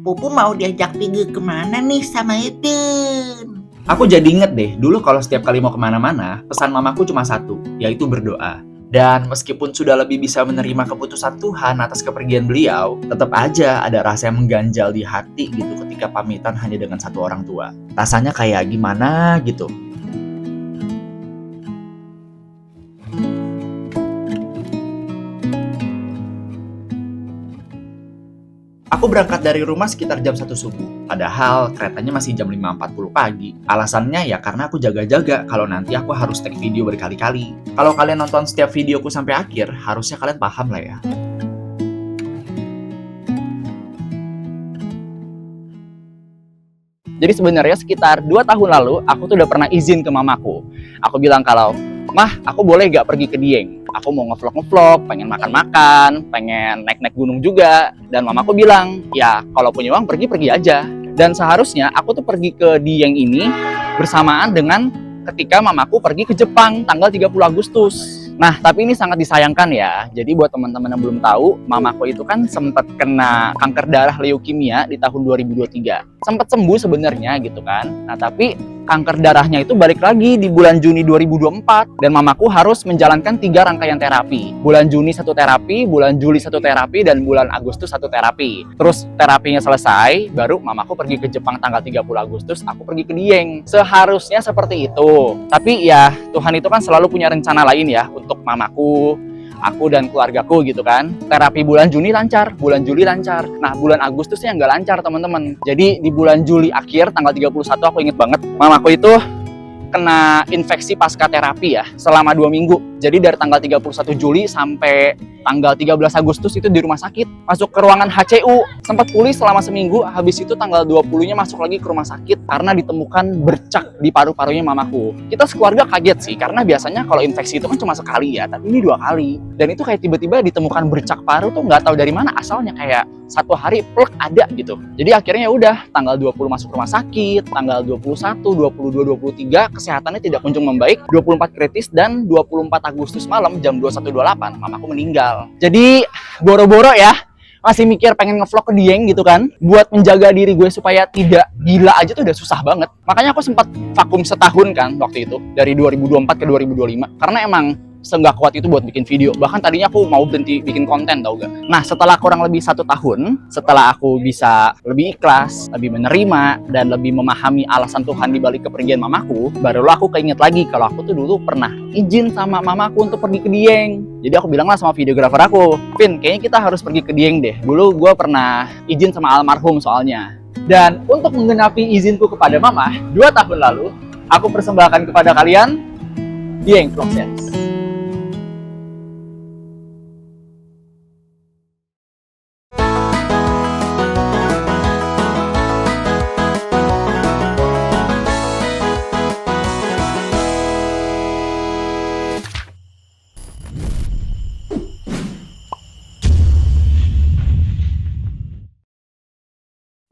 Pupu mau diajak pergi kemana nih sama Ipin? Aku jadi inget deh, dulu kalau setiap kali mau kemana-mana, pesan mamaku cuma satu, yaitu berdoa. Dan meskipun sudah lebih bisa menerima keputusan Tuhan atas kepergian beliau, tetap aja ada rasa yang mengganjal di hati gitu ketika pamitan hanya dengan satu orang tua. Rasanya kayak gimana gitu. Aku berangkat dari rumah sekitar jam 1 subuh, padahal keretanya masih jam 5.40 pagi. Alasannya ya karena aku jaga-jaga kalau nanti aku harus take video berkali-kali. Kalau kalian nonton setiap videoku sampai akhir, harusnya kalian paham lah ya. Jadi sebenarnya sekitar 2 tahun lalu, aku tuh udah pernah izin ke mamaku. Aku bilang kalau, "Mah, aku boleh gak pergi ke Dieng? Aku mau ngevlog-ngevlog, pengen makan-makan, pengen naik-naik gunung juga." Dan mamaku bilang, "Ya, kalau punya uang pergi-pergi aja." Dan seharusnya aku tuh pergi ke Dieng ini bersamaan dengan ketika mamaku pergi ke Jepang tanggal 30 Agustus. Nah, tapi ini sangat disayangkan ya. Jadi buat teman-teman yang belum tahu, mamaku itu kan sempat kena kanker darah leukemia di tahun 2023. Sempat sembuh sebenarnya gitu kan. Nah, tapi kanker darahnya itu balik lagi di bulan Juni 2024 dan mamaku harus menjalankan 3 rangkaian terapi. Bulan Juni 1 terapi, bulan Juli 1 terapi, dan bulan Agustus 1 terapi. Terus terapinya selesai, baru mamaku pergi ke Jepang tanggal 30 Agustus, aku pergi ke Dieng. Seharusnya seperti itu. Tapi ya, Tuhan itu kan selalu punya rencana lain ya untuk mamaku, aku dan keluargaku gitu kan. Terapi bulan Juni lancar, bulan Juli lancar. Nah, bulan Agustusnya nggak lancar teman-teman. Jadi di bulan Juli akhir tanggal 31 aku inget banget, mamaku itu kena infeksi pasca terapi ya selama 2 minggu. Jadi dari tanggal 31 Juli sampai tanggal 13 Agustus itu di rumah sakit. Masuk ke ruangan HCU, sempat pulih selama seminggu, habis itu tanggal 20-nya masuk lagi ke rumah sakit karena ditemukan bercak di paru-parunya mamaku. Kita sekeluarga kaget sih, karena biasanya kalau infeksi itu kan cuma sekali ya, tapi ini 2 kali. Dan itu kayak tiba-tiba ditemukan bercak paru tuh nggak tahu dari mana asalnya, kayak 1 hari plek ada gitu. Jadi akhirnya ya udah, tanggal 20 masuk rumah sakit, tanggal 21, 22, 23 kesehatannya tidak kunjung membaik, 24 kritis, dan 24 Agustus malam jam 21.28 mamaku meninggal. Jadi boro-boro ya masih mikir pengen ngevlog ke Dieng gitu kan, buat menjaga diri gue supaya tidak gila aja tuh udah susah banget. Makanya aku sempat vakum setahun kan waktu itu, dari 2024 ke 2025, karena emang nggak kuat itu buat bikin video. Bahkan tadinya aku mau berhenti bikin konten, tau gak? Nah, setelah kurang lebih 1 tahun, setelah aku bisa lebih ikhlas, lebih menerima, dan lebih memahami alasan Tuhan di balik kepergian mamaku, barulah aku keinget lagi kalau aku tuh dulu pernah izin sama mamaku untuk pergi ke Dieng. Jadi aku bilang lah sama videografer aku, "Vin, kayaknya kita harus pergi ke Dieng deh. Dulu gue pernah izin sama almarhum soalnya." Dan untuk menggenapi izinku kepada mama, 2 tahun lalu, aku persembahkan kepada kalian Dieng Vlog Series.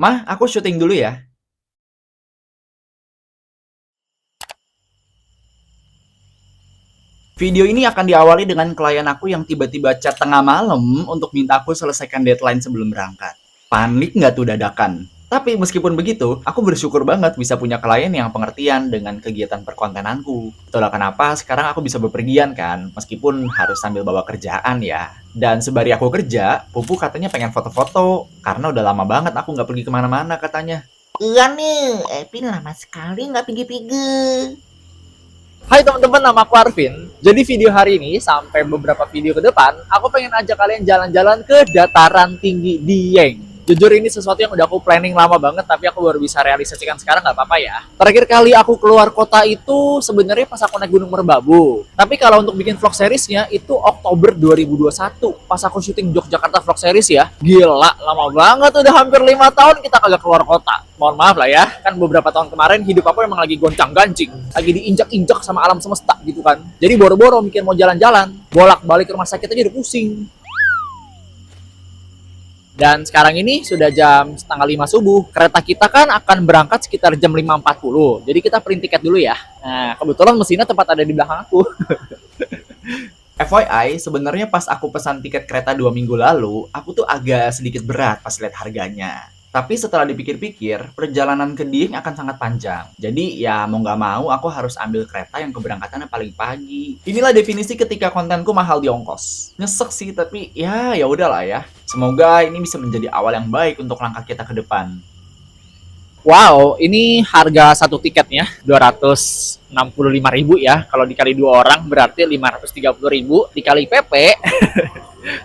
Mah, aku syuting dulu ya. Video ini akan diawali dengan klien aku yang tiba-tiba chat tengah malam untuk minta aku selesaikan deadline sebelum berangkat. Panik nggak tuh dadakan? Tapi meskipun begitu, aku bersyukur banget bisa punya klien yang pengertian dengan kegiatan perkontenanku. Itulah kenapa sekarang aku bisa bepergian kan, meskipun harus sambil bawa kerjaan ya. Dan sebari aku kerja, Pupu katanya pengen foto-foto, karena udah lama banget aku nggak pergi kemana-mana katanya. Iya nih, Ipin lama sekali nggak pergi-pergi. Hai teman-teman, nama aku Arvin. Jadi video hari ini sampai beberapa video ke depan, aku pengen ajak kalian jalan-jalan ke dataran tinggi Dieng. Jujur ini sesuatu yang udah aku planning lama banget, tapi aku baru bisa realisasikan sekarang, nggak apa-apa ya. Terakhir kali aku keluar kota itu sebenarnya pas aku naik Gunung Merbabu. Tapi kalau untuk bikin vlog seriesnya itu Oktober 2021, pas aku syuting Yogyakarta vlog series ya. Gila, lama banget, udah hampir 5 tahun kita kagak keluar kota. Mohon maaf lah ya, kan beberapa tahun kemarin hidup aku emang lagi goncang-gancing, lagi diinjak-injak sama alam semesta gitu kan. Jadi boro-boro mikir mau jalan-jalan, bolak-balik ke rumah sakit aja udah pusing. Dan sekarang ini sudah jam setengah 5 subuh. Kereta kita kan akan berangkat sekitar jam 5.40. Jadi kita print tiket dulu ya. Nah, kebetulan mesinnya tepat ada di belakang aku. FYI, sebenarnya pas aku pesan tiket kereta 2 minggu lalu, aku tuh agak sedikit berat pas lihat harganya. Tapi setelah dipikir-pikir, perjalanan ke Dieng akan sangat panjang. Jadi ya mau nggak mau aku harus ambil kereta yang keberangkatannya paling pagi. Inilah definisi ketika kontenku mahal di ongkos. Nyesek sih, tapi ya udahlah ya. Semoga ini bisa menjadi awal yang baik untuk langkah kita ke depan. Wow, ini harga satu tiketnya 265.000 ya. Kalau dikali 2 orang berarti 530.000 dikali PP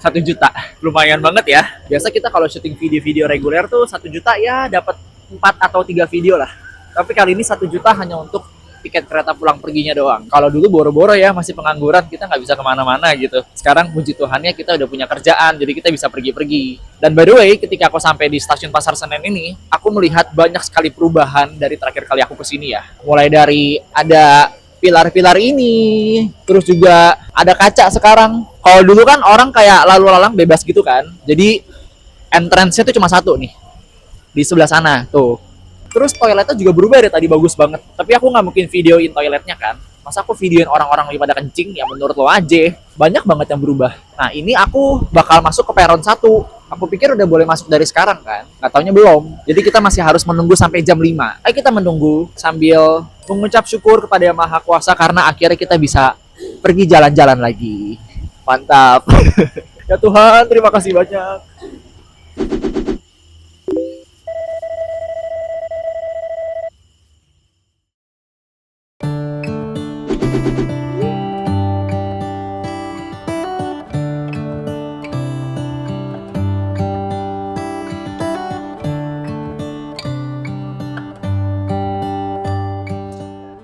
1 juta. Lumayan banget ya. Biasa kita kalau syuting video-video reguler tuh 1 juta ya dapat 4 atau 3 video lah. Tapi kali ini 1 juta hanya untuk tiket kereta pulang perginya doang. Kalau dulu boro-boro ya, masih pengangguran, kita nggak bisa kemana-mana gitu. Sekarang puji Tuhannya kita udah punya kerjaan, jadi kita bisa pergi-pergi. Dan by the way, ketika aku sampai di stasiun Pasar Senen ini, aku melihat banyak sekali perubahan dari terakhir kali aku kesini ya. Mulai dari ada pilar-pilar ini, terus juga ada kaca sekarang. Kalau dulu kan orang kayak lalu lalang bebas gitu kan. Jadi entrance-nya tuh cuma satu nih, di sebelah sana tuh. Terus toiletnya juga berubah dari tadi, bagus banget. Tapi aku nggak mungkin videoin toiletnya kan. Masa aku videoin orang-orang lagi pada kencing, ya menurut lo aja. Banyak banget yang berubah. Nah ini aku bakal masuk ke peron 1. Aku pikir udah boleh masuk dari sekarang kan. Nggak taunya belum. Jadi kita masih harus menunggu sampai jam 5. Ayo kita menunggu sambil mengucap syukur kepada Yang Maha Kuasa karena akhirnya kita bisa pergi jalan-jalan lagi. Mantap. Ya Tuhan, terima kasih banyak.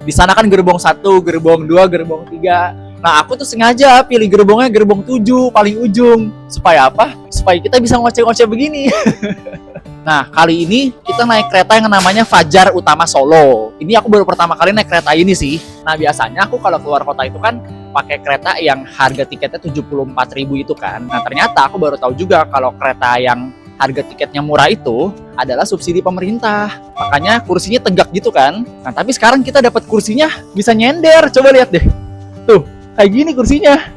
Di sana kan gerbong 1, gerbong 2, gerbong 3. Nah, aku tuh sengaja pilih gerbongnya gerbong 7, paling ujung. Supaya apa? Supaya kita bisa ngoceh-ngoceh begini. Nah, kali ini kita naik kereta yang namanya Fajar Utama Solo. Ini aku baru pertama kali naik kereta ini sih. Nah, biasanya aku kalau keluar kota itu kan pakai kereta yang harga tiketnya 74.000 itu kan. Nah, ternyata aku baru tahu juga kalau kereta yang harga tiketnya murah itu adalah subsidi pemerintah. Makanya kursinya tegak gitu kan. Nah, tapi sekarang kita dapat kursinya bisa nyender. Coba lihat deh. Tuh, kayak gini kursinya.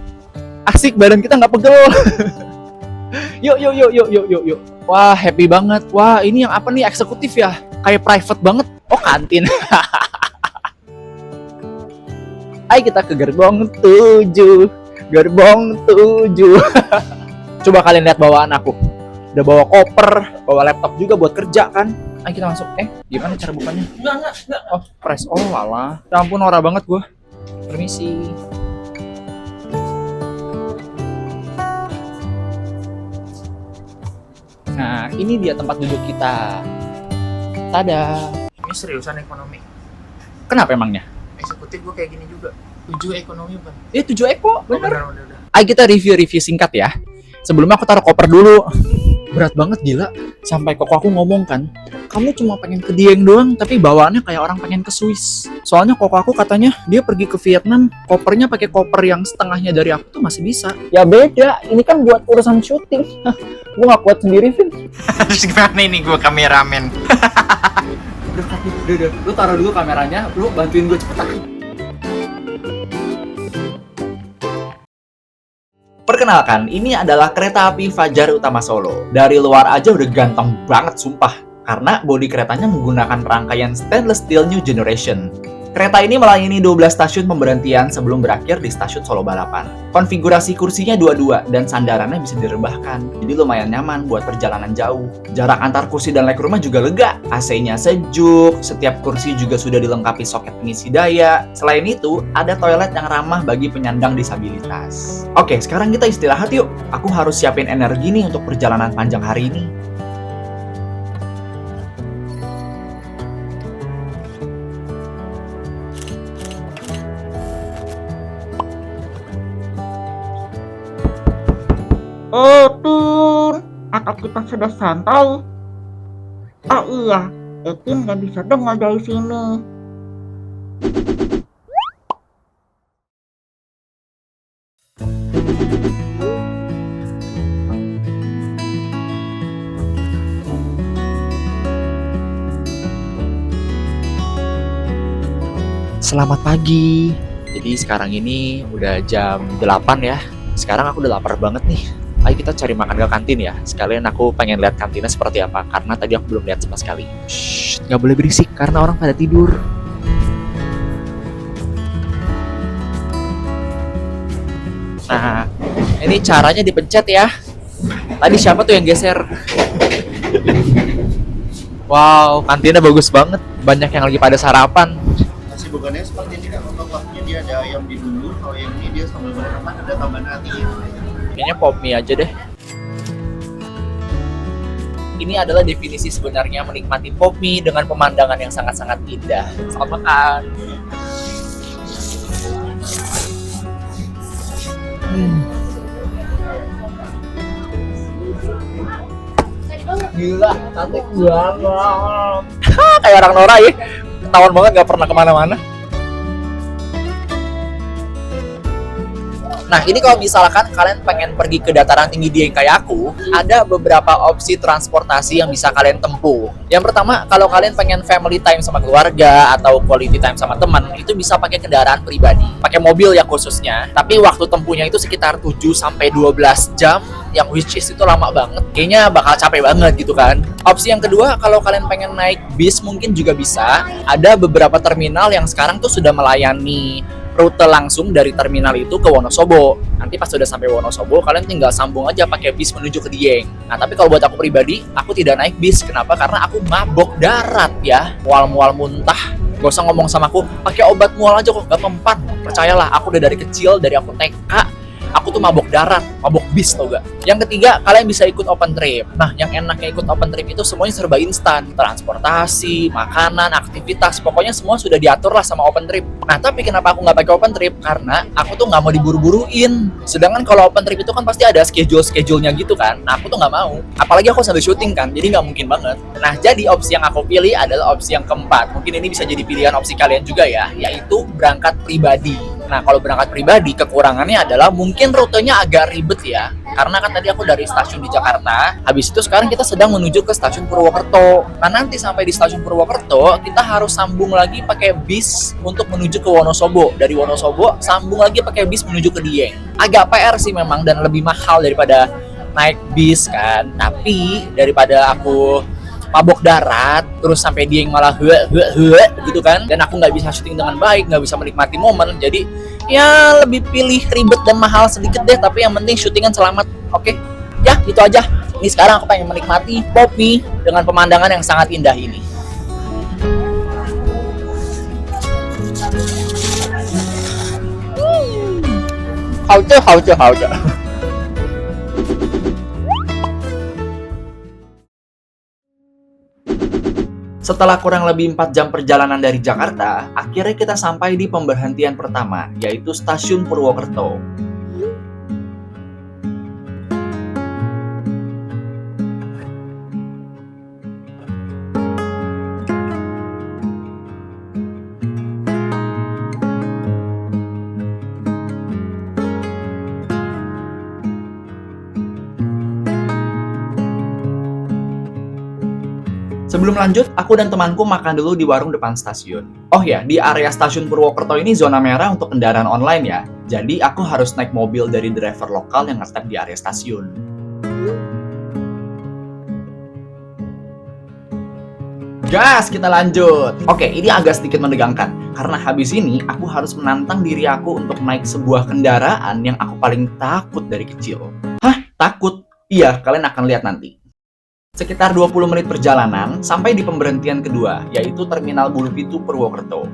Asik, badan kita nggak pegel. Yuk. Wah, happy banget. Wah, ini yang apa nih? Eksekutif ya? Kayak private banget. Oh, kantin. Ayo kita ke gerbong 7. Gerbong 7. Coba kalian lihat bawaan aku. Udah bawa koper, bawa laptop juga buat kerja kan. Ayo kita masuk. Gimana cara bukanya? Enggak. Oh, press. Oh, walah. Ya ampun, norak banget gua. Permisi. Nah, ini dia tempat duduk kita. Tada. Ini seriusan ekonomi. Kenapa emangnya? Eksekutif gue kayak gini juga. 7 ekonomi bang. 7 eko, bener. Udah. Ayo kita review singkat ya. Sebelumnya aku taruh koper dulu. Berat banget gila. Sampai koko aku ngomong kan, kamu cuma pengen ke Dieng doang, tapi bawaannya kayak orang pengen ke Swiss. Soalnya koko aku katanya dia pergi ke Vietnam, kopernya pakai koper yang setengahnya dari aku tuh masih bisa. Ya beda, ini kan buat urusan syuting. Gue gak kuat sendiri, Vin. Terus gimana ini gue kameramen? Udah. Lu taruh dulu kameranya, lu bantuin gue cepetan. Perkenalkan, ini adalah kereta api Fajar Utama Solo. Dari luar aja udah ganteng banget sumpah, karena bodi keretanya menggunakan rangkaian stainless steel new generation. Kereta ini melayani 12 stasiun pemberhentian sebelum berakhir di stasiun Solo Balapan. Konfigurasi kursinya 2-2 dan sandarannya bisa direbahkan, jadi lumayan nyaman buat perjalanan jauh. Jarak antar kursi dan legroomnya juga lega, AC-nya sejuk, setiap kursi juga sudah dilengkapi soket pengisi daya. Selain itu, ada toilet yang ramah bagi penyandang disabilitas. Oke, sekarang kita istirahat yuk. Aku harus siapin energi nih untuk perjalanan panjang hari ini. Etin, apa kita sudah sampai? Oh iya, Etin nggak bisa dengar dari sini. Selamat pagi. Jadi sekarang ini udah jam 8 ya. Sekarang aku udah lapar banget nih. ayo kita cari makan ke kantin ya. Sekalian aku pengen lihat kantinnya seperti apa, karena tadi aku belum lihat sama sekali. Shh, nggak boleh berisik karena orang pada tidur. Nah, ini caranya dipencet ya. Tadi siapa tuh yang geser? Wow, kantinnya bagus banget. Banyak yang lagi pada sarapan. Nasi bogannya seperti ini kan, untuk kuahnya dia ada ayam di dulu, kalau yang ini dia sambal berenang ada tambahan hati ya. Kayaknya pop mie aja deh. Ini adalah definisi sebenarnya menikmati pop mie dengan pemandangan yang sangat-sangat indah. Selamat makan. Gila, cantik banget. Kayak orang Nora ya. Ketahuan banget gak pernah kemana-mana. Nah, ini kalau misalkan kalian pengen pergi ke dataran tinggi Dieng kayak aku, ada beberapa opsi transportasi yang bisa kalian tempuh. Yang pertama, kalau kalian pengen family time sama keluarga atau quality time sama teman, itu bisa pakai kendaraan pribadi. Pakai mobil ya khususnya. Tapi waktu tempuhnya itu sekitar 7 sampai 12 jam, yang which is itu lama banget. Kayaknya bakal capek banget gitu kan. Opsi yang kedua, kalau kalian pengen naik bis mungkin juga bisa. Ada beberapa terminal yang sekarang tuh sudah melayani rute langsung dari terminal itu ke Wonosobo. Nanti pas sudah sampai Wonosobo, kalian tinggal sambung aja pakai bis menuju ke Dieng. Nah, tapi kalau buat aku pribadi, aku tidak naik bis. Kenapa? Karena aku mabok darat ya. Mual-mual muntah. Gak usah ngomong sama aku, pakai obat mual aja kok, gak mempan. Percayalah, aku udah dari kecil, dari aku TK, aku tuh mabok darat, mabok bis tau gak? Yang ketiga, kalian bisa ikut open trip. Nah, yang enaknya ikut open trip itu semuanya serba instan. Transportasi, makanan, aktivitas, pokoknya semua sudah diatur lah sama open trip. Nah, tapi kenapa aku nggak pakai open trip? Karena aku tuh nggak mau diburu-buruin. Sedangkan kalau open trip itu kan pasti ada schedule-nya gitu kan. Nah, aku tuh nggak mau. Apalagi aku sambil syuting kan, jadi nggak mungkin banget. Nah, jadi opsi yang aku pilih adalah opsi yang keempat. Mungkin ini bisa jadi pilihan opsi kalian juga ya, yaitu berangkat pribadi. Nah, kalau berangkat pribadi, kekurangannya adalah mungkin rutenya agak ribet ya. Karena kan tadi aku dari stasiun di Jakarta, habis itu sekarang kita sedang menuju ke stasiun Purwokerto. Nah, nanti sampai di stasiun Purwokerto, kita harus sambung lagi pakai bis untuk menuju ke Wonosobo. Dari Wonosobo, sambung lagi pakai bis menuju ke Dieng. Agak PR sih memang, dan lebih mahal daripada naik bis kan. Tapi, daripada aku mabok darat, terus sampai Dieng malah gitu kan, dan aku nggak bisa syuting dengan baik, nggak bisa menikmati momen, jadi ya lebih pilih ribet dan mahal sedikit deh, tapi yang penting syutingan selamat. Oke, ya itu aja. Ini sekarang aku pengen menikmati pop mie dengan pemandangan yang sangat indah ini. Hauce. Setelah kurang lebih 4 jam perjalanan dari Jakarta, akhirnya kita sampai di pemberhentian pertama, yaitu Stasiun Purwokerto. Sebelum lanjut, aku dan temanku makan dulu di warung depan stasiun. Oh ya, di area stasiun Purwokerto ini zona merah untuk kendaraan online ya. Jadi aku harus naik mobil dari driver lokal yang ngetep di area stasiun. Gas, kita lanjut. Oke, ini agak sedikit menegangkan. Karena habis ini, aku harus menantang diri aku untuk naik sebuah kendaraan yang aku paling takut dari kecil. Hah? Takut? Iya, kalian akan lihat nanti. Sekitar 20 menit perjalanan sampai di pemberhentian kedua, yaitu Terminal Bulupitu Purwokerto.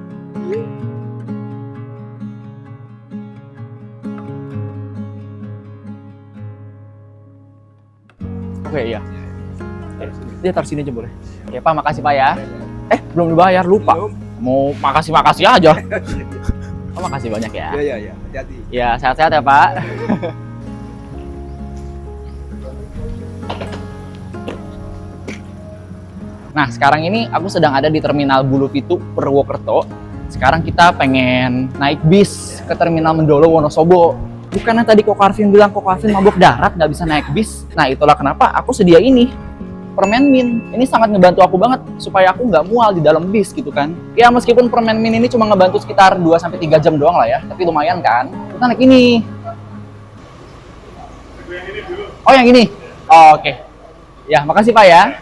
Oke, iya. Dia taruh sini aja boleh. Ya Pak, makasih Pak ya. Belum dibayar, lupa. Mau makasih aja. Oh, makasih banyak ya. Iya, hati-hati. Ya, sehat-sehat ya Pak. Nah, sekarang ini aku sedang ada di Terminal Bulupitu Purwokerto. Sekarang kita pengen naik bis ke Terminal Mendolo Wonosobo. Bukannya tadi Kok Arvin bilang Kok Arvin mabok darat, nggak bisa naik bis. Nah, itulah kenapa aku sedia ini. Permen Min. Ini sangat ngebantu aku banget supaya aku nggak mual di dalam bis gitu kan. Ya, meskipun Permen Min ini cuma ngebantu sekitar 2-3 jam doang lah ya. Tapi lumayan kan. Kita naik ini. Oh, yang ini. Oh, oke. Ya, makasih Pak ya.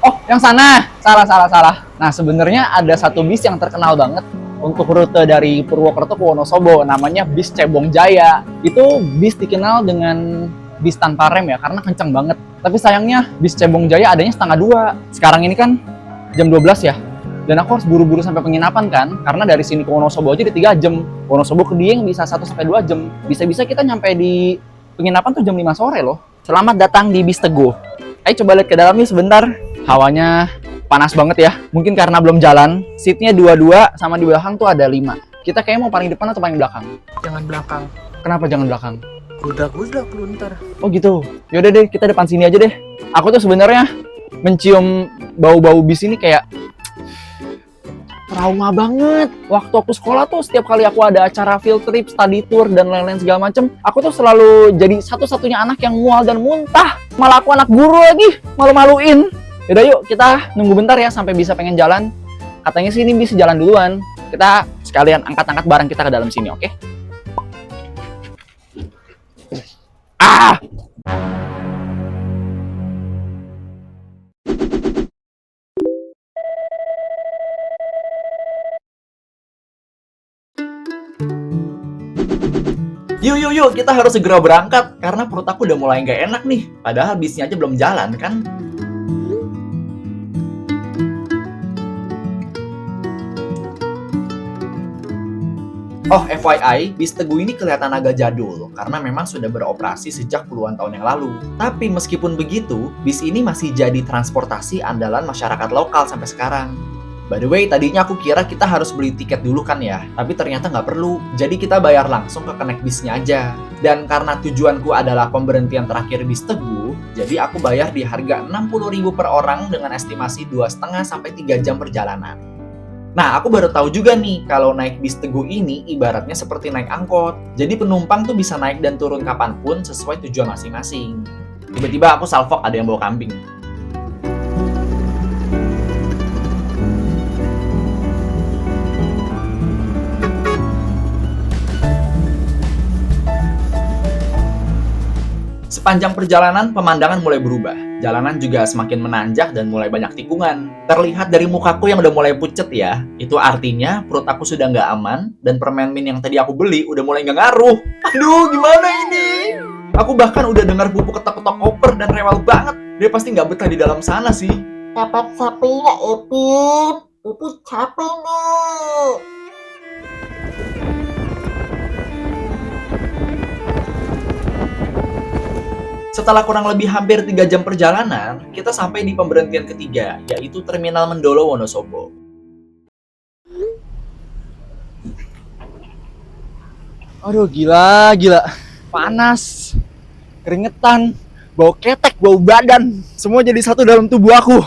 Oh, yang sana. Salah. Nah, sebenarnya ada satu bis yang terkenal banget untuk rute dari Purwokerto ke Wonosobo, namanya bis Cebong Jaya. Itu bis dikenal dengan bis tanpa rem ya, karena kencang banget. Tapi sayangnya bis Cebong Jaya adanya setengah 2. Sekarang ini kan jam 12 ya. Dan aku harus buru-buru sampai penginapan kan, karena dari sini ke Wonosobo aja di 3 jam. Wonosobo ke Dieng bisa 1-2 jam. Bisa-bisa kita nyampe di penginapan tuh jam 5 sore loh. Selamat datang di Bis Teguh. Ayo coba lihat ke dalam nih sebentar. Hawanya panas banget ya. Mungkin karena belum jalan. Seatnya 22, sama di belakang tuh ada 5. Kita kayaknya mau paling depan atau paling belakang? Jangan belakang. Kenapa jangan belakang? Budak lu ntar. Oh gitu. Yaudah deh, kita depan sini aja deh. Aku tuh sebenarnya mencium bau-bau bis ini kayak trauma banget. Waktu aku sekolah tuh setiap kali aku ada acara field trip, study tour, dan lain-lain segala macem, aku tuh selalu jadi satu-satunya anak yang mual dan muntah. Malah aku anak guru lagi, malu-maluin. Yaudah yuk, kita nunggu bentar ya sampai bisa pengen jalan. Katanya sih ini bisa jalan duluan. Kita sekalian angkat-angkat barang kita ke dalam sini, oke? Ah! Yuk, kita harus segera berangkat karena perut aku udah mulai nggak enak nih. Padahal bisnya aja belum jalan kan. Oh, FYI, bis Teguh ini kelihatan agak jadul karena memang sudah beroperasi sejak puluhan tahun yang lalu. Tapi meskipun begitu, bis ini masih jadi transportasi andalan masyarakat lokal sampai sekarang. By the way, tadinya aku kira kita harus beli tiket dulu kan ya, tapi ternyata nggak perlu. Jadi kita bayar langsung ke connect bisnya aja. Dan karena tujuanku adalah pemberhentian terakhir bis Teguh, jadi aku bayar di harga 60.000 per orang dengan estimasi 2,5-3 jam perjalanan. Nah, aku baru tahu juga nih, kalau naik bis Teguh ini ibaratnya seperti naik angkot. Jadi penumpang tuh bisa naik dan turun kapanpun sesuai tujuan masing-masing. Tiba-tiba aku salfok ada yang bawa kambing. Sepanjang perjalanan, pemandangan mulai berubah. Jalanan juga semakin menanjak dan mulai banyak tikungan. Terlihat dari mukaku yang udah mulai pucet ya. Itu artinya perut aku sudah nggak aman, dan permen min yang tadi aku beli udah mulai nggak ngaruh. Aduh, gimana ini? Aku bahkan udah dengar bubuk ketok-ketok koper dan rewel banget. Dia pasti nggak betah di dalam sana sih. Dapat sapi ya, Epip. Epip capek nih. Setelah kurang lebih hampir 3 jam perjalanan, kita sampai di pemberhentian ketiga, yaitu Terminal Mendolo Wonosobo. Aduh, gila. Panas, keringetan, bau ketek, bau badan. Semua jadi satu dalam tubuh aku.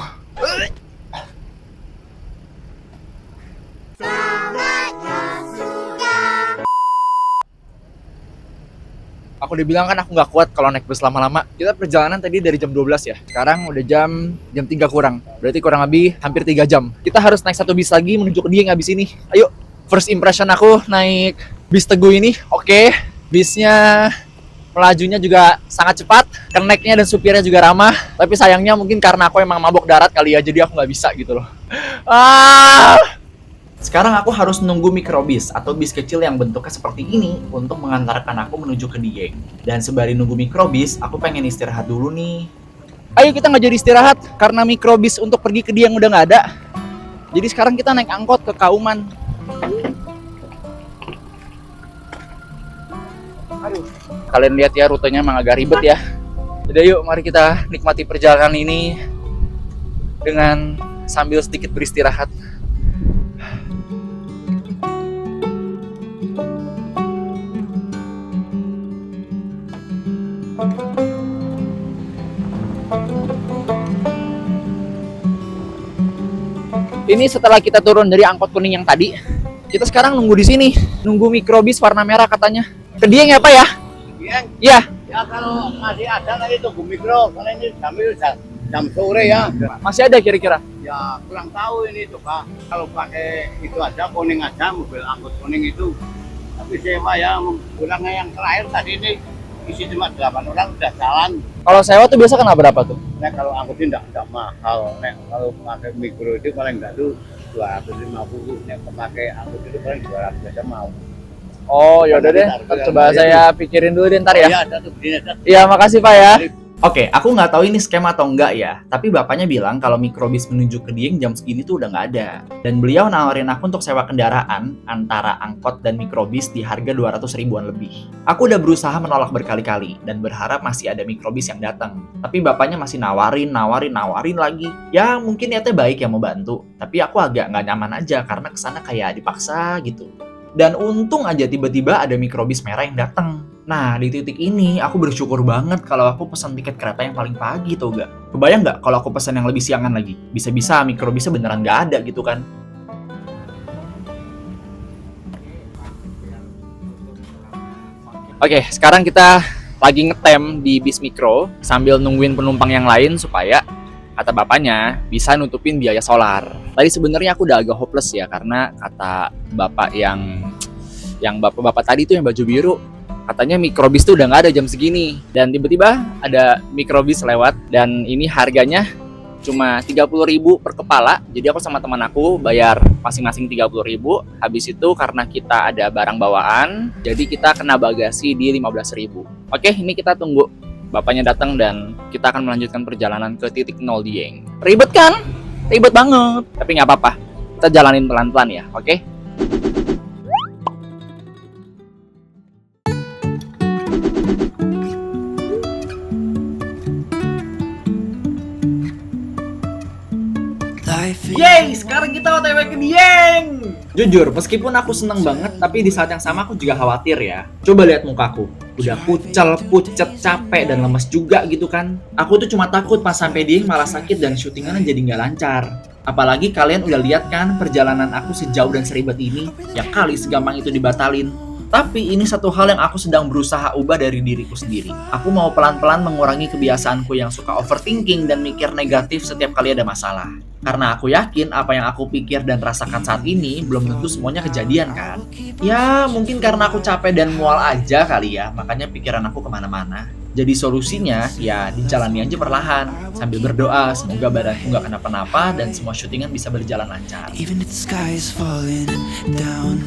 Aku dibilang kan aku nggak kuat kalau naik bus lama-lama. Kita perjalanan tadi dari jam 12 ya. Sekarang udah jam 3 kurang. Berarti kurang lebih hampir 3 jam. Kita harus naik satu bis lagi menuju ke Dieng habis ini. Ayo, first impression aku naik bis Teguh ini. Oke, bisnya melajunya juga sangat cepat. Keneknya dan supirnya juga ramah. Tapi sayangnya mungkin karena aku emang mabok darat kali ya, jadi aku nggak bisa gitu loh. Sekarang aku harus nunggu mikrobis atau bis kecil yang bentuknya seperti ini untuk mengantarkan aku menuju ke Dieng. Dan sembari nunggu mikrobis, aku pengen istirahat dulu nih. Ayo kita nggak jadi istirahat karena mikrobis untuk pergi ke Dieng udah nggak ada. Jadi sekarang kita naik angkot ke Kauman. Aduh, kalian lihat ya rutenya emang agak ribet ya. Jadi yuk mari kita nikmati perjalanan ini dengan sambil sedikit beristirahat. Ini setelah kita turun dari angkot kuning yang tadi, kita sekarang nunggu di sini, nunggu mikrobis warna merah katanya. Ke Dieng ya Pak ya? Dieng? Iya. Ya kalau masih ada lagi tunggu mikro, karena ini jam sore ya. Masih ada kira-kira? Ya kurang tahu ini tuh Pak. Kalau pakai itu aja, kuning aja, mobil angkut kuning itu. Tapi sewa ya, pulangnya yang terakhir tadi ini isi cuma 8 orang udah jalan. Kalau sewa tuh biasa kena berapa tuh? Nah kalau angkutin enggak mahal. Nah kalau pakai mikro itu paling enggak tuh 250. Yang pakai angkut itu paling 200 aja mau. Oh, yaudah deh. Coba saya pikirin dulu deh ntar ya. Iya, ada tuh begini. Iya, makasih Pak ya. Oke, aku nggak tahu ini skema atau enggak ya, tapi bapaknya bilang kalau mikrobis menuju ke Dieng jam segini tuh udah nggak ada. Dan beliau nawarin aku untuk sewa kendaraan antara angkot dan mikrobis di harga 200 ribuan lebih. Aku udah berusaha menolak berkali-kali dan berharap masih ada mikrobis yang datang. Tapi bapaknya masih nawarin lagi. Ya mungkin niatnya baik ya mau bantu, tapi aku agak nggak nyaman aja karena kesana kayak dipaksa gitu. Dan untung aja tiba-tiba ada mikrobis merah yang datang. Nah, di titik ini aku bersyukur banget kalau aku pesan tiket kereta yang paling pagi tau gak? Kebayang gak kalau aku pesan yang lebih siangan lagi? Bisa-bisa mikrobisnya beneran gak ada gitu kan? Oke, sekarang kita lagi ngetem di bis mikro sambil nungguin penumpang yang lain supaya kata bapaknya bisa nutupin biaya solar. Tadi sebenarnya aku udah agak hopeless ya karena kata bapak yang bapak-bapak tadi tuh yang baju biru katanya mikrobis tuh udah nggak ada jam segini dan tiba-tiba ada mikrobis lewat dan ini harganya cuma 30.000 per kepala. Jadi aku sama teman aku bayar masing-masing 30.000. Habis itu karena kita ada barang bawaan, jadi kita kena bagasi di 15.000. Oke, ini kita tunggu bapaknya datang dan kita akan melanjutkan perjalanan ke titik 0 Dieng. Ribet kan? Ribet banget. Tapi nggak apa-apa. Kita jalanin pelan-pelan ya, oke? Yeay, sekarang kita OTW ke Dieng! Jujur, meskipun aku seneng banget, tapi di saat yang sama aku juga khawatir ya. Coba lihat mukaku. Udah pucet, capek, dan lemes juga gitu kan. Aku tuh cuma takut pas sampai Dieng malah sakit dan syutingannya jadi nggak lancar. Apalagi kalian udah lihat kan perjalanan aku sejauh dan seribet ini. Ya kali segampang itu dibatalin. Tapi ini satu hal yang aku sedang berusaha ubah dari diriku sendiri. Aku mau pelan-pelan mengurangi kebiasaanku yang suka overthinking dan mikir negatif setiap kali ada masalah. Karena aku yakin apa yang aku pikir dan rasakan saat ini belum tentu semuanya kejadian kan. Ya mungkin karena aku capek dan mual aja kali ya, makanya pikiran aku kemana-mana. Jadi solusinya ya dijalani aja perlahan sambil berdoa semoga badanku gak kenapa-napa dan semua syutingan bisa berjalan lancar. Even if the sky is falling down.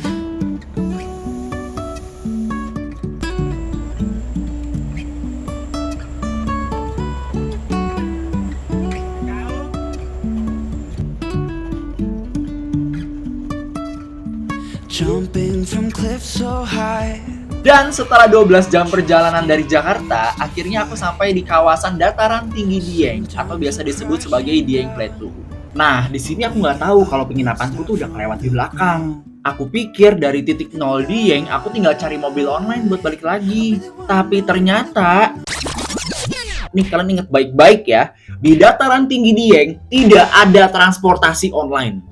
Jumping from cliffs so high. Dan setelah 12 jam perjalanan dari Jakarta, akhirnya aku sampai di kawasan dataran tinggi Dieng atau biasa disebut sebagai Dieng Plateau. Nah, di sini aku nggak tahu kalau penginapanku tuh udah kelewat di belakang. Aku pikir dari titik 0 Dieng, aku tinggal cari mobil online buat balik lagi. Tapi ternyata, nih kalian inget baik-baik ya, di dataran tinggi Dieng tidak ada transportasi online.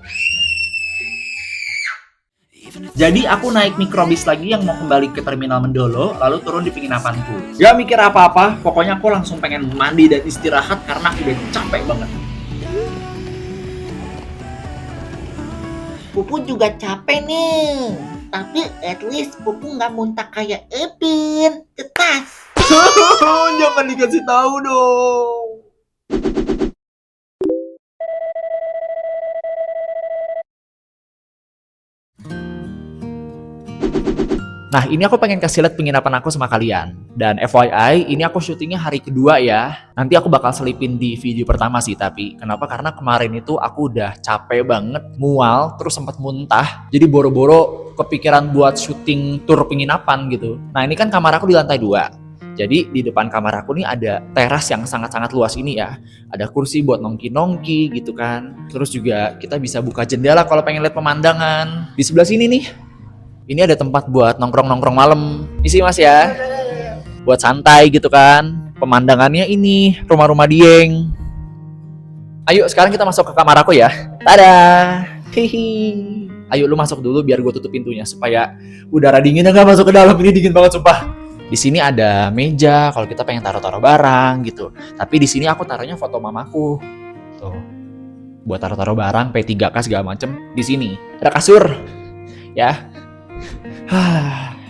Jadi aku naik mikrobis lagi yang mau kembali ke terminal Mendolo, lalu turun di penginapanku. Gak mikir apa-apa, pokoknya aku langsung pengen mandi dan istirahat karena aku udah capek banget. Pupu juga capek nih. Tapi at least Pupu nggak muntah kayak Epin. Cetas. Jangan dikasih tahu dong. Nah, ini aku pengen kasih lihat penginapan aku sama kalian. Dan FYI, ini aku syutingnya hari kedua ya. Nanti aku bakal selipin di video pertama sih, tapi kenapa? Karena kemarin itu aku udah capek banget, mual, terus sempat muntah. Jadi boro-boro kepikiran buat syuting tur penginapan gitu. Nah, ini kan kamar aku di lantai 2. Jadi di depan kamar aku nih ada teras yang sangat-sangat luas ini ya. Ada kursi buat nongki-nongki gitu kan. Terus juga kita bisa buka jendela kalau pengen lihat pemandangan. Di sebelah sini nih, ini ada tempat buat nongkrong-nongkrong malam. Isi mas ya. Buat santai gitu kan. Pemandangannya ini rumah-rumah Dieng. Ayo sekarang kita masuk ke kamar aku ya. Dadah. Hihi. Ayo lu masuk dulu biar gue tutup pintunya supaya udara dinginnya gak masuk ke dalam. Ini dingin banget sumpah. Di sini ada meja kalau kita pengen taruh-taruh barang gitu. Tapi di sini aku taruhnya foto mamaku. Tuh. Buat taruh-taruh barang, P3K segala macem. Di sini ada kasur. Ya.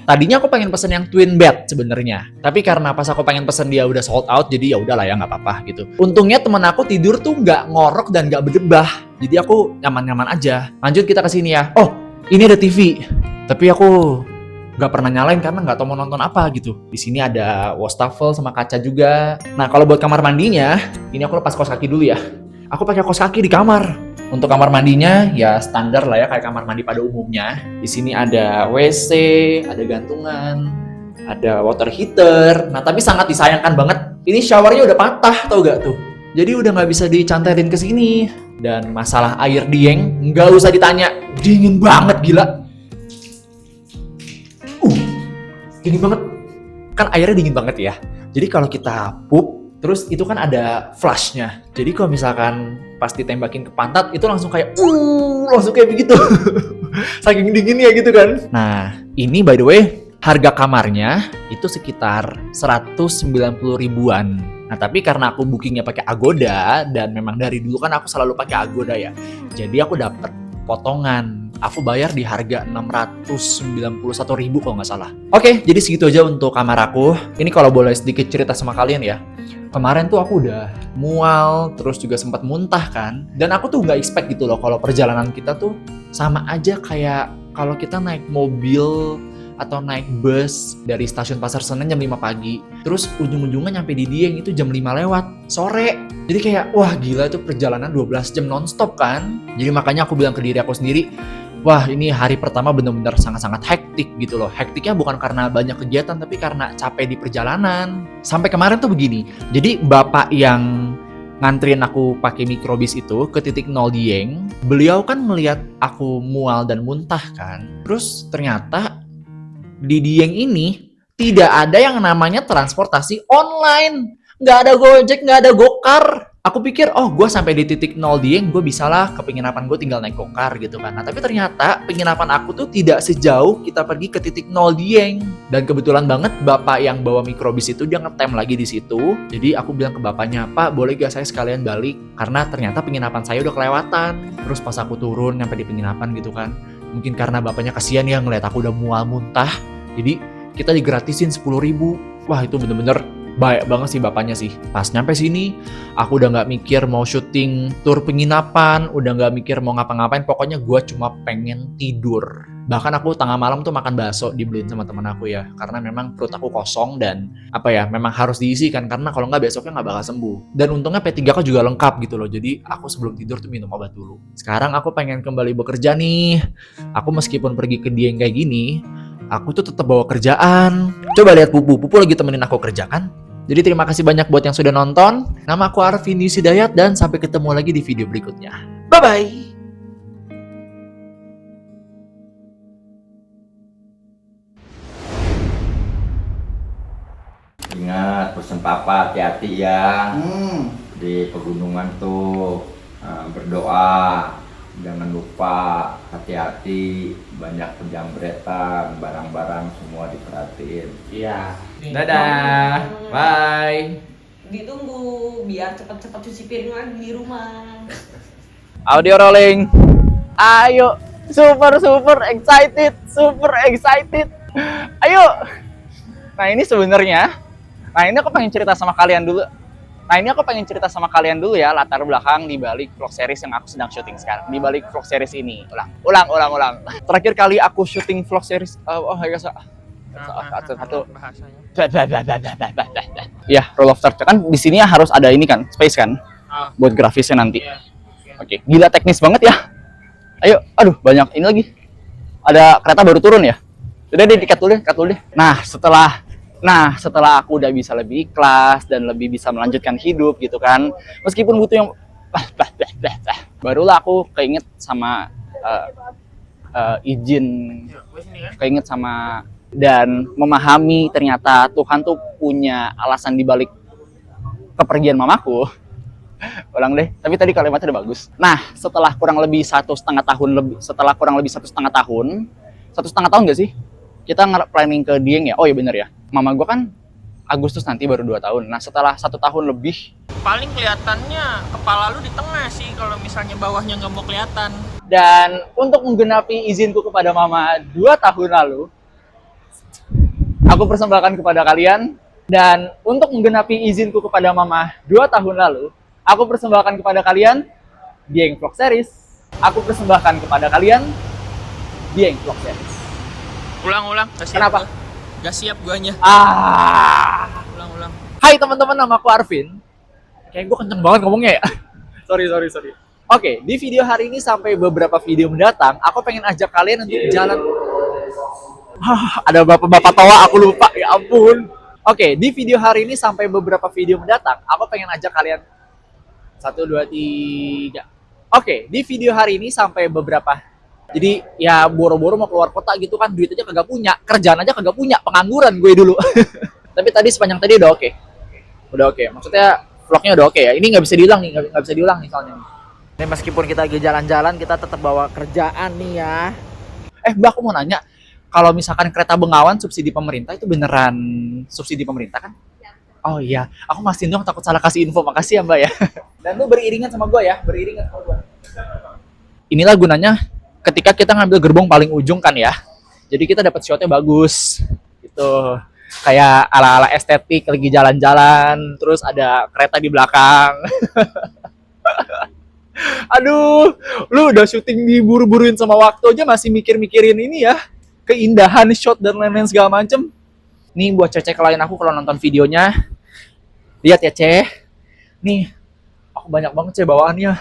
Tadinya aku pengen pesen yang twin bed sebenarnya, tapi karena pas aku pengen pesen dia udah sold out, jadi ya udahlah ya nggak apa-apa gitu. Untungnya temen aku tidur tuh nggak ngorok dan nggak berdebah, jadi aku nyaman-nyaman aja. Lanjut kita ke sini ya. Oh, ini ada TV, tapi aku nggak pernah nyalain karena nggak tahu mau nonton apa gitu. Di sini ada wastafel sama kaca juga. Nah kalau buat kamar mandinya, ini aku lepas kaos kaki dulu ya. Aku pakai kaos kaki di kamar. Untuk kamar mandinya ya standar lah ya kayak kamar mandi pada umumnya. Di sini ada WC, ada gantungan, ada water heater. Nah tapi sangat disayangkan banget, ini showernya udah patah tau gak tuh. Jadi udah nggak bisa dicantelin ke sini. Dan masalah air Dieng nggak usah ditanya, dingin banget gila. Dingin banget. Kan airnya dingin banget ya. Jadi kalau kita pup, terus itu kan ada flushnya. Jadi kalau misalkan pas ditembakin ke pantat itu langsung kayak langsung kayak begitu. Saking dinginnya gitu kan. Nah, ini by the way harga kamarnya itu sekitar 190 ribuan. Nah, tapi karena aku bookingnya pakai Agoda dan memang dari dulu kan aku selalu pakai Agoda ya. Jadi aku dapet potongan. Aku bayar di harga 691 ribu kalau nggak salah. Oke, jadi segitu aja untuk kamar aku. Ini kalau boleh sedikit cerita sama kalian ya. Kemarin tuh aku udah mual, terus juga sempat muntah kan. Dan aku tuh nggak expect gitu loh kalau perjalanan kita tuh sama aja kayak kalau kita naik mobil atau naik bus dari stasiun Pasar Senen jam 5 pagi. Terus ujung-ujungnya nyampe di Dieng itu jam 5 lewat sore. Jadi kayak wah gila itu perjalanan 12 jam nonstop kan. Jadi makanya aku bilang ke diri aku sendiri, wah ini hari pertama bener-bener sangat-sangat hektik gitu loh. Hektiknya bukan karena banyak kegiatan tapi karena capek di perjalanan. Sampai kemarin tuh begini. Jadi bapak yang nganterin aku pakai mikrobis itu ke titik 0 Dieng, beliau kan melihat aku mual dan muntah kan. Terus ternyata di Dieng ini tidak ada yang namanya transportasi online. Nggak ada Gojek, nggak ada Gokar. Aku pikir, oh gue sampai di titik 0 Dieng, gue bisa lah ke penginapan gue tinggal naik Gokar gitu kan. Nah tapi ternyata penginapan aku tuh tidak sejauh kita pergi ke titik 0 Dieng. Dan kebetulan banget bapak yang bawa mikrobis itu dia ngetem lagi di situ. Jadi aku bilang ke bapaknya, Pak boleh gak saya sekalian balik? Karena ternyata penginapan saya udah kelewatan. Terus pas aku turun nyampe di penginapan gitu kan. Mungkin karena bapaknya kasihan ya ngeliat aku udah mual muntah. Jadi kita digratisin 10 ribu. Wah itu bener-bener baik banget sih bapaknya sih. Pas nyampe sini, aku udah nggak mikir mau syuting tur penginapan, udah nggak mikir mau ngapa-ngapain. Pokoknya gue cuma pengen tidur. Bahkan aku tengah malam tuh makan bakso dibeliin sama teman aku ya, karena memang perut aku kosong dan apa ya, memang harus diisi kan, karena kalau nggak besoknya nggak bakal sembuh. Dan untungnya P3K juga lengkap gitu loh. Jadi aku sebelum tidur tuh minum obat dulu. Sekarang aku pengen kembali bekerja nih. Aku meskipun pergi ke Dieng kayak gini, aku tuh tetap bawa kerjaan. Coba lihat Pupu lagi temenin aku kerja kan. Jadi terima kasih banyak buat yang sudah nonton. Nama aku Arvin Yusidayat dan sampai ketemu lagi di video berikutnya. Bye-bye! Ingat pesan papa hati-hati ya. Di pegunungan tuh berdoa. Jangan lupa hati-hati, banyak penjambretan, barang-barang semua diperhatiin. Iya. Dadah. Bye. Ditunggu biar cepat-cepat cuci piring lagi di rumah. Audio rolling. Ayo, super excited. Ayo. Nah ini sebenarnya, ini aku pengen cerita sama kalian dulu. Ya latar belakang di balik vlog series yang aku sedang syuting sekarang. Di balik vlog series ini. Ulang. Terakhir kali aku syuting vlog series, ya, roll of search kan di sini harus ada ini kan, space kan, buat grafisnya nanti. Oke, gila teknis banget ya. Ayo, aduh banyak ini lagi. Ada kereta baru turun ya. Udah deh, cut dulu deh. Nah, setelah aku udah bisa lebih ikhlas dan lebih bisa melanjutkan hidup gitu kan, meskipun butuh yang barulah aku keinget sama keinget sama dan memahami ternyata Tuhan tuh punya alasan dibalik kepergian mamaku. Ulang deh, tapi tadi kalimatnya udah bagus. Nah, setelah kurang lebih 1,5 tahun nggak sih? Kita planning ke Dieng ya. Oh iya bener ya. Mama gue kan Agustus nanti baru 2 tahun. Nah setelah 1 tahun lebih, Paling kelihatannya kepala lu di tengah sih kalau misalnya bawahnya nggak mau kelihatan. dan untuk menggenapi izinku kepada mama 2 tahun lalu, aku persembahkan kepada kalian. Dan untuk menggenapi izinku kepada mama 2 tahun lalu, aku persembahkan kepada kalian Dieng Vlog Series. Aku persembahkan kepada kalian Dieng Vlog Series. Ulang. Gak siap. Kenapa? Gak siap guanya. Ulang. Hai teman-teman, nama aku Arvin. Kayak gue kenceng banget ngomongnya ya. sorry. Oke, di video hari ini sampai beberapa video mendatang, aku pengen ajak kalian untuk jalan. Ada bapak-bapak tawa, aku lupa. Ya ampun. Oke, di video hari ini sampai beberapa video mendatang, aku pengen ajak kalian 1, 2, 3. Oke, di video hari ini sampai beberapa. Jadi ya boro-boro mau keluar kota gitu kan, duit aja kagak punya, kerjaan aja kagak punya, pengangguran gue dulu. Tapi tadi sepanjang tadi udah oke. Udah oke. Maksudnya vlognya udah oke ya. Ini nggak bisa diulang nih, nggak bisa diulang nih soalnya. Ini meskipun kita lagi jalan-jalan, kita tetap bawa kerjaan nih ya. Mbak, aku mau nanya. Kalau misalkan kereta Bengawan subsidi pemerintah itu beneran subsidi pemerintah kan? Ya. Oh iya, aku mastiin dong, takut salah kasih info. Makasih ya Mbak ya. Dan lu beriringan sama gue ya, beriringan sama gue. Inilah gunanya ketika kita ngambil gerbong paling ujung kan ya. Jadi kita dapat shotnya bagus. Gitu. Kayak ala-ala estetik lagi jalan-jalan, terus ada kereta di belakang. Aduh, lu udah syuting diburu-buruin sama waktu aja masih mikir-mikirin ini ya. Keindahan shot dan lain-lain segala macem. Nih buat cece klien aku kalau nonton videonya, lihat ya Ceh. Nih, aku banyak banget Ceh bawaannya.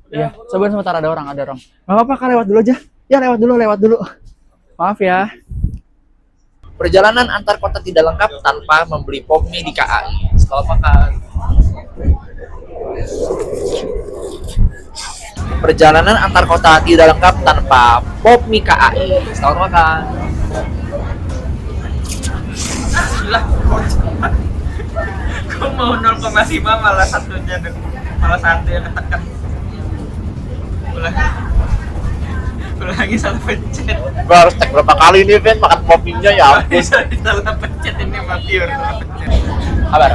Iya, sabar sebentar, ada orang. Gak apa-apa Kak, lewat dulu aja. Ya lewat dulu. Maaf ya. Perjalanan antar kota tidak lengkap tanpa membeli pop mie di KAI. Selamat makan. Perjalanan antar kota tidak lengkap tanpa pop mie KAI. Selamat makan. Gila. Kok mau 0,5 malah satunya malah satu yang ketekan. Ulangi salah pencet. Gue harus cek berapa kali nih Vin makan pop mie-nya ya ampun. Salah pencet ini mah pure salah pencet. Kabar.